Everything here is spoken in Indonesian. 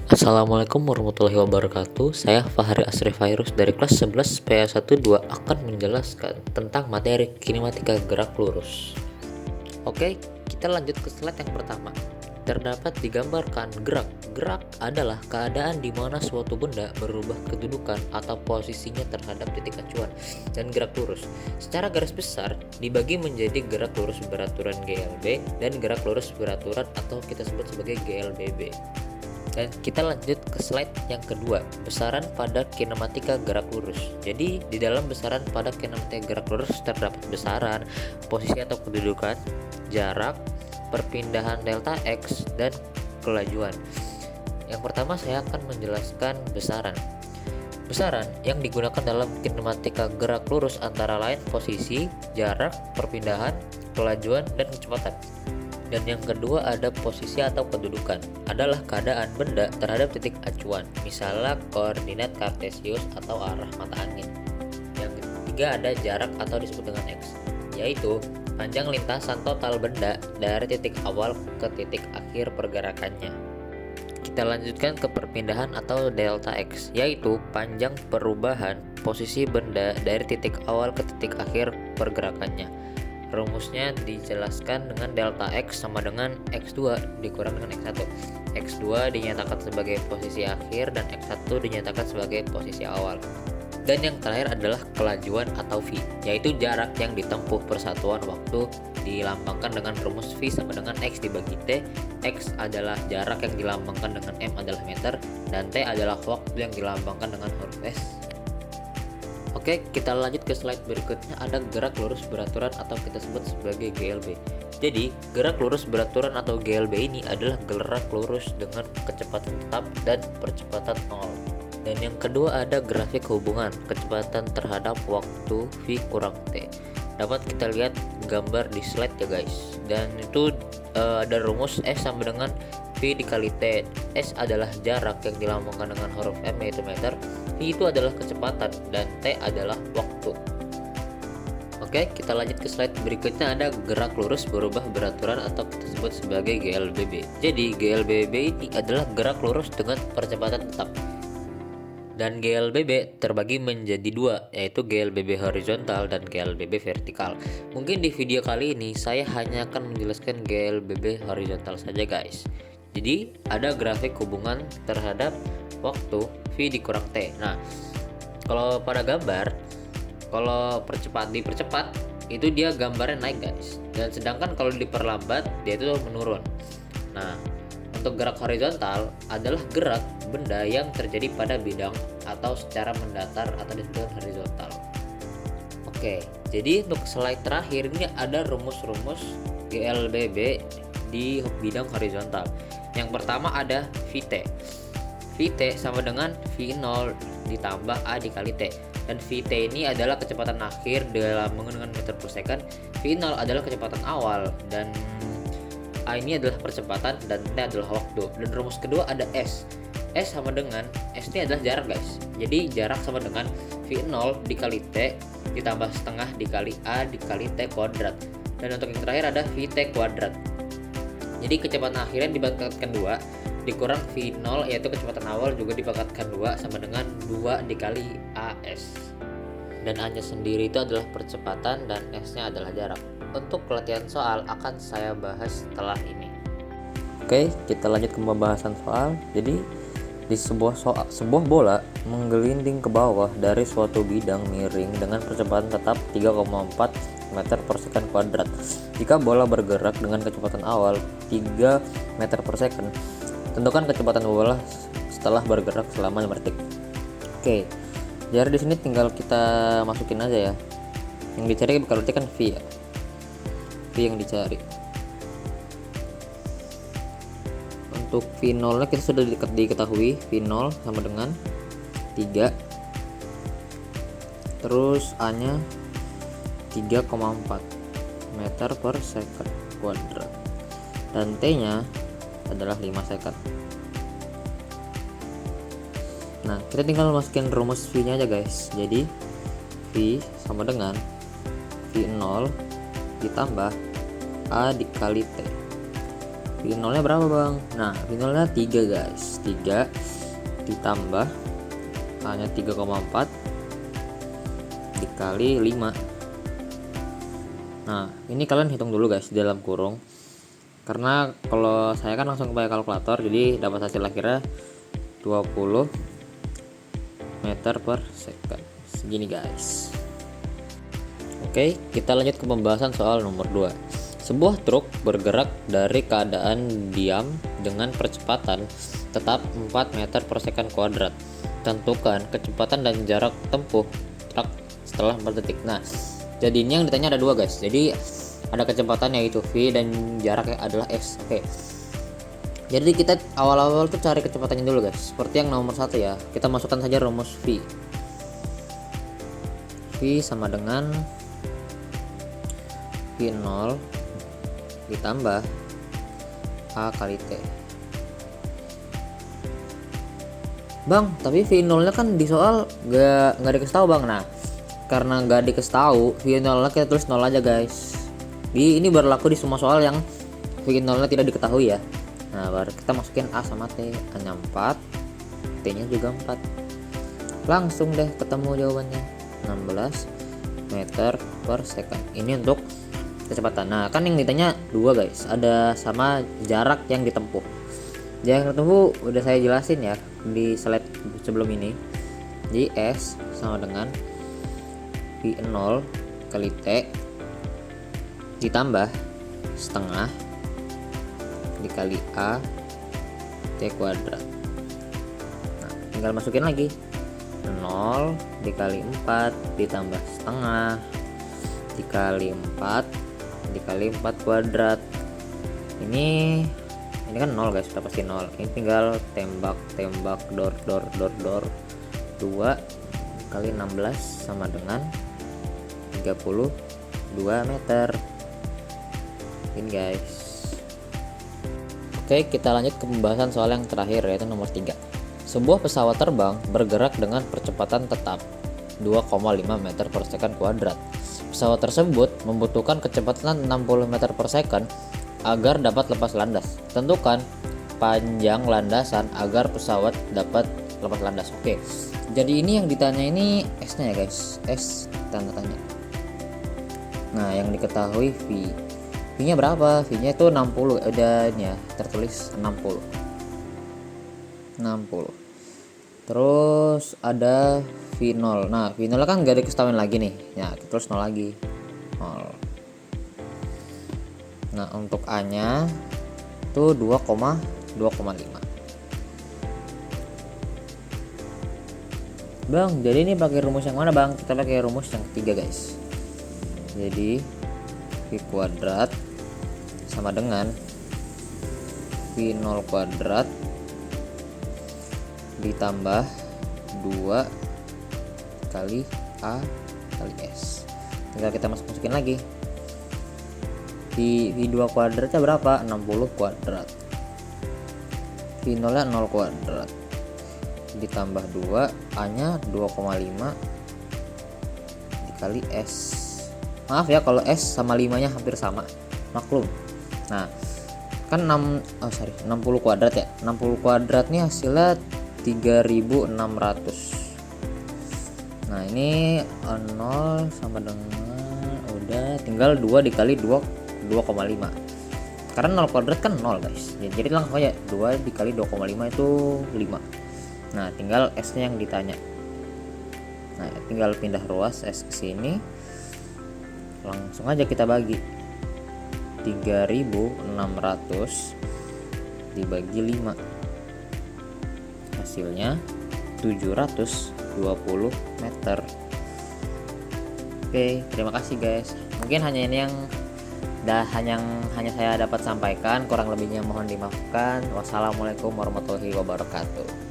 Assalamualaikum warahmatullahi wabarakatuh. Saya Fahri Asri Virus dari kelas 11 PA12 akan menjelaskan tentang materi kinematika gerak lurus. Oke, kita lanjut ke slide yang pertama. Terdapat digambarkan gerak. Gerak adalah keadaan di mana suatu benda berubah kedudukan atau posisinya terhadap titik acuan dan gerak lurus. Secara garis besar dibagi menjadi gerak lurus beraturan GLB dan gerak lurus beraturan atau kita sebut sebagai GLBB. Dan kita lanjut ke slide yang kedua, besaran pada kinematika gerak lurus. Jadi di dalam besaran pada kinematika gerak lurus terdapat besaran, posisi atau kedudukan, jarak, perpindahan delta X, dan kelajuan. Yang pertama saya akan menjelaskan besaran. Besaran yang digunakan dalam kinematika gerak lurus antara lain posisi, jarak, perpindahan, kelajuan, dan kecepatan. Dan yang kedua ada posisi atau kedudukan, adalah keadaan benda terhadap titik acuan, misalnya koordinat kartesius atau arah mata angin. Yang ketiga ada jarak atau disebut dengan X, yaitu panjang lintasan total benda dari titik awal ke titik akhir pergerakannya. Kita lanjutkan ke perpindahan atau delta X, yaitu panjang perubahan posisi benda dari titik awal ke titik akhir pergerakannya. Rumusnya dijelaskan dengan delta X sama dengan X2 dikurang dengan X1. X2 dinyatakan sebagai posisi akhir dan X1 dinyatakan sebagai posisi awal. Dan yang terakhir adalah kelajuan atau V, yaitu jarak yang ditempuh persatuan waktu dilambangkan dengan rumus V sama dengan X dibagi T. X adalah jarak yang dilambangkan dengan M adalah meter, dan T adalah waktu yang dilambangkan dengan huruf S. Oke, kita lanjut ke slide berikutnya, ada gerak lurus beraturan atau kita sebut sebagai GLB. Jadi, gerak lurus beraturan atau GLB ini adalah gerak lurus dengan kecepatan tetap dan percepatan 0. Dan yang kedua ada grafik hubungan kecepatan terhadap waktu V kurang T. Dapat kita lihat gambar di slide ya guys. Dan itu ada rumus S sama dengan V dikali T. S adalah jarak yang dilambangkan dengan huruf M yaitu meter, V itu adalah kecepatan, dan T adalah waktu. Oke, kita lanjut ke slide berikutnya, ada gerak lurus berubah beraturan atau kita sebut sebagai GLBB. Jadi GLBB ini adalah gerak lurus dengan percepatan tetap. Dan GLBB terbagi menjadi dua, yaitu GLBB horizontal dan GLBB vertikal. Mungkin di video kali ini saya hanya akan menjelaskan GLBB horizontal saja guys. Jadi ada grafik hubungan terhadap waktu V dikurang T. Nah, kalau pada gambar, kalau dipercepat itu dia gambarnya naik guys. Dan sedangkan kalau diperlambat dia itu menurun. Nah, untuk gerak horizontal adalah gerak benda yang terjadi pada bidang atau secara mendatar atau disebut horizontal. Oke, jadi untuk slide terakhir ini ada rumus-rumus GLBB di bidang horizontal. Yang pertama ada VT. VT sama dengan V0 ditambah A dikali T. Dan VT ini adalah kecepatan akhir dalam menggunakan meter per second. V0 adalah kecepatan awal dan A ini adalah percepatan dan T adalah waktu. Dan rumus kedua ada S. S sama dengan S ini adalah jarak guys. Jadi jarak sama dengan V0 dikali T ditambah setengah dikali A dikali T kuadrat. Dan untuk yang terakhir ada VT kuadrat. Jadi kecepatan akhirnya dipangkatkan 2 dikurang V0 yaitu kecepatan awal juga dipangkatkan 2 sama dengan 2 dikali AS. Dan A nya sendiri itu adalah percepatan dan S nya adalah jarak. Untuk pelatihan soal akan saya bahas setelah ini. Oke, kita lanjut ke pembahasan soal. Jadi di sebuah bola menggelinding ke bawah dari suatu bidang miring dengan percepatan tetap 3,4 meter per second kuadrat. Jika bola bergerak dengan kecepatan awal 3 meter per second, tentukan kecepatan bola setelah bergerak selama 5 detik. Oke, jadi di sini tinggal kita masukin aja ya. Yang dicari berarti kan V ya. V yang dicari. Untuk V0 nya kita sudah diketahui, V0 sama dengan 3. Terus A nya 3,4 meter per second kuadrat. Dan T nya adalah 5 second. Nah, kita tinggal masukin rumus V nya aja guys. Jadi V sama dengan V0 ditambah A dikali T. V V0 nya berapa bang? Nah V0 nya 3 guys, 3 ditambah hanya 3,4 dikali 5. Nah ini kalian hitung dulu guys di dalam kurung, karena kalau saya kan langsung pakai kalkulator, jadi dapat hasil akhirnya 20 meter per second segini guys. Oke, kita lanjut ke pembahasan soal nomor 2. Sebuah truk bergerak dari keadaan diam dengan percepatan tetap 4 meter per second kuadrat. Tentukan kecepatan dan jarak tempuh truk setelah 4 detik. Nah, jadi ini yang ditanya ada 2 guys. Jadi ada kecepatan yaitu v dan jaraknya adalah s. Oke. Jadi kita awal-awal tuh cari kecepatannya dulu guys. Seperti yang nomor 1 ya. Kita masukkan saja rumus v. V sama dengan V0 ditambah A kali T. Bang, tapi V0 nya kan di soal nggak dikasih tahu bang. Nah, karena nggak dikasih tahu, V0 nya kita tulis 0 aja guys. Ini berlaku di semua soal yang V0 nya tidak diketahui ya. Nah, baru kita masukin A sama T. A nya 4, T nya juga 4. Langsung deh ketemu jawabannya, 16 meter per second. Ini untuk kecepatan. Nah kan yang ditanya 2 guys, ada sama jarak yang ditempuh. Jarak yang ditempuh udah saya jelasin ya di slide sebelum ini. Jadi S sama dengan V0 kali T ditambah setengah dikali A T kuadrat. Nah tinggal masukin lagi 0 dikali 4 ditambah setengah dikali 4 dikali 4 kuadrat. Ini kan 0 guys, udah pasti 0. Ini tinggal tembak dor 2 kali 16 sama dengan 32 meter. Ini guys. Oke, kita lanjut ke pembahasan soal yang terakhir yaitu nomor 3. Sebuah pesawat terbang bergerak dengan percepatan tetap 2,5 meter per second kuadrat. Pesawat tersebut membutuhkan kecepatan 60 meter per second agar dapat lepas landas. Tentukan panjang landasan agar pesawat dapat lepas landas. Oke, jadi ini yang ditanya ini S-nya ya guys, S tanda tanya. Nah yang diketahui V-nya berapa? V-nya itu 60, udahnya tertulis 60. Terus ada V0. Nah V0 kan gak diketahui lagi nih ya, terus 0 lagi 0. Nah untuk A nya itu 2,5. Bang, jadi ini pakai rumus yang mana bang? Kita pakai rumus yang ketiga guys. Jadi V kuadrat sama dengan V0 kuadrat ditambah 2 kali A kali S. Tinggal kita masukin lagi. V2 kuadratnya berapa? 60 kuadrat. V0 nya 0 kuadrat ditambah 2, A nya 2,5 dikali S. Maaf ya kalau S sama 5 nya hampir sama, maklum. Nah kan 60 kuadrat ya, 60 kuadrat nih hasilnya 3600. Nah ini 0 sama dengan udah tinggal 2 dikali 2,5. Karena 0 kuadrat kan 0 guys. Jadi langsung aja 2 dikali 2,5 itu 5. Nah tinggal S nya yang ditanya. Nah tinggal pindah ruas S ke sini. Langsung aja kita bagi 3600 dibagi 5. Hasilnya 720 meter. Oke, terima kasih guys. Mungkin hanya ini yang hanya saya dapat sampaikan, kurang lebihnya mohon dimaafkan. Wassalamualaikum warahmatullahi wabarakatuh.